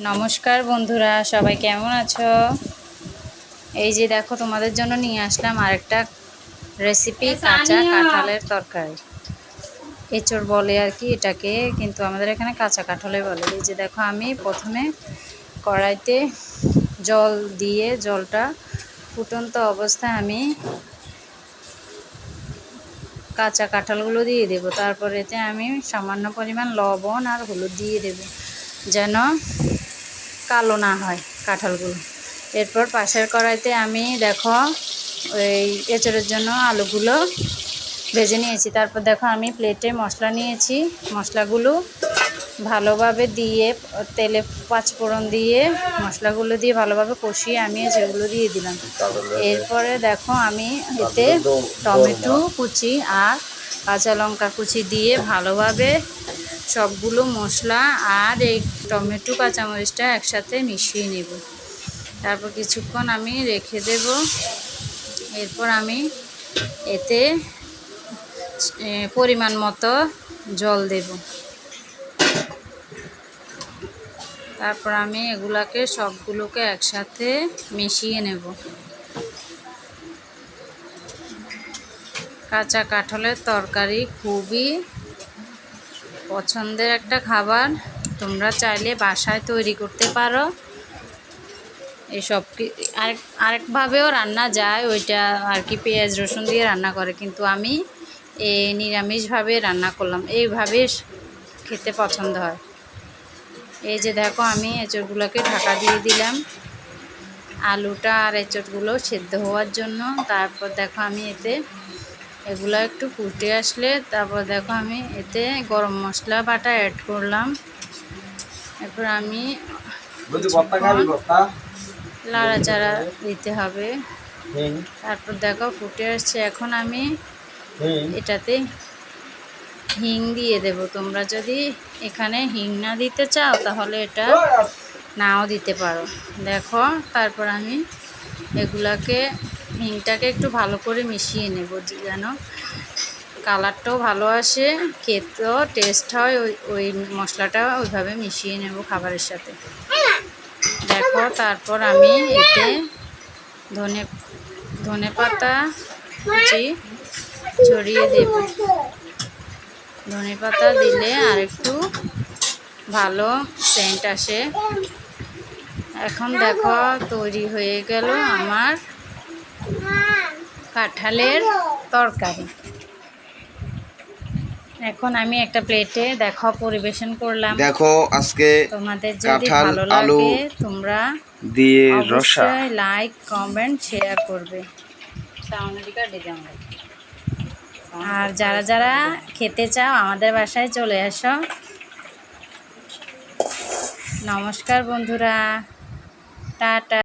নমস্কার বন্ধুরা, সবাই কেমন আছো? এই যে দেখো, তোমাদের জন্য নিয়ে আসলাম আরেকটা রেসিপি, কাঁচা কাঁঠালের তরকারি। এঁচড় বলে আর কি এটাকে, কিন্তু আমাদের এখানে কাঁচা কাঁঠালে বলে। এই যে দেখো, আমি প্রথমে কড়াইতে জল দিয়ে, জলটা ফুটন্ত অবস্থায় আমি কাঁচা কাঁঠালগুলো দিয়ে দেব। তারপর এতে আমি সামান্য পরিমাণ লবণ আর হলুদ দিয়ে দেব, যেন কালো না হয় কাঁঠালগুলো। এরপর পাশের কড়াইতে আমি দেখো ওই এঁচড়ের জন্য আলুগুলো ভেজে নিয়েছি। তারপর দেখো আমি প্লেটে মশলা নিয়েছি, মশলাগুলো ভালোভাবে দিয়ে তেলে পাঁচফোড়ন দিয়ে মশলাগুলো দিয়ে ভালোভাবে কষিয়ে আমি যেগুলো দিয়ে দিলাম। এরপরে দেখো আমি এতে টমেটো কুচি আর কাঁচা লঙ্কা কুচি দিয়ে ভালোভাবে সবগুলো মশলা আর এই টমেটো কাঁচামরিচটা একসাথে মিশিয়ে নেব। তারপর কিছুক্ষণ আমি রেখে দেব। এরপর আমি এতে পরিমাণ মতো জল দেব। তারপর আমি এগুলাকে সবগুলোকে একসাথে মিশিয়ে নেব। কাঁচা কাঁঠালের তরকারি খুবই পছন্দের একটা খাবার। তোমরা চাইলে বাসায় তৈরি করতে পারো। এসব আরেকভাবেও রান্না যায়, ওইটা আর কি পেঁয়াজ রসুন দিয়ে রান্না করে, কিন্তু আমি নিরামিষভাবে রান্না করলাম। এইভাবে খেতে পছন্দ হয়। এই যে দেখো, আমি এঁচড়গুলোকে ঢাকা দিয়ে দিলাম আলুটা আর এঁচড়গুলো সেদ্ধ হওয়ার জন্য। তারপর দেখো আমি এতে এগুলো একটু ফুটে আসলে তারপর দেখো আমি এতে গরম মশলা বাটা অ্যাড করলাম। এরপর আমি লাড়াচাড়া দিতে হবে। তারপর দেখো ফুটে আসছে। এখন আমি এটাতে হিং দিয়ে দেব। তোমরা যদি এখানে হিং না দিতে চাও তাহলে এটা নাও দিতে পারো। দেখো, তারপর আমি এগুলাকে হিংটাকে একটু ভালো করে মিশিয়ে নেব, যেন কালারটাও ভালো আসে, খেতেও টেস্ট হয়। ওই মশলাটা ওইভাবে মিশিয়ে নেব খাবারের সাথে। দেখো, তারপর আমি এতে ধনে পাতা কুচি ছড়িয়ে দেব। ধনে পাতা দিলে আর একটু ভালো সেন্ট আসে। এখন দেখো তৈরি হয়ে গেল আমার কাঁঠালের তরকারি। এখন আমি একটা প্লেটে দেখো পরিবেশন করলাম। দেখো আজকে তোমাদের যদি কাঁঠাল ভালো আলু লাগে তোমরা দিয়ে রসা। অবশ্যই লাইক কমেন্ট শেয়ার করবে। আর যারা যারা খেতে চাও আমাদের বাসায় চলে আসো। নমস্কার বন্ধুরা, টাটা।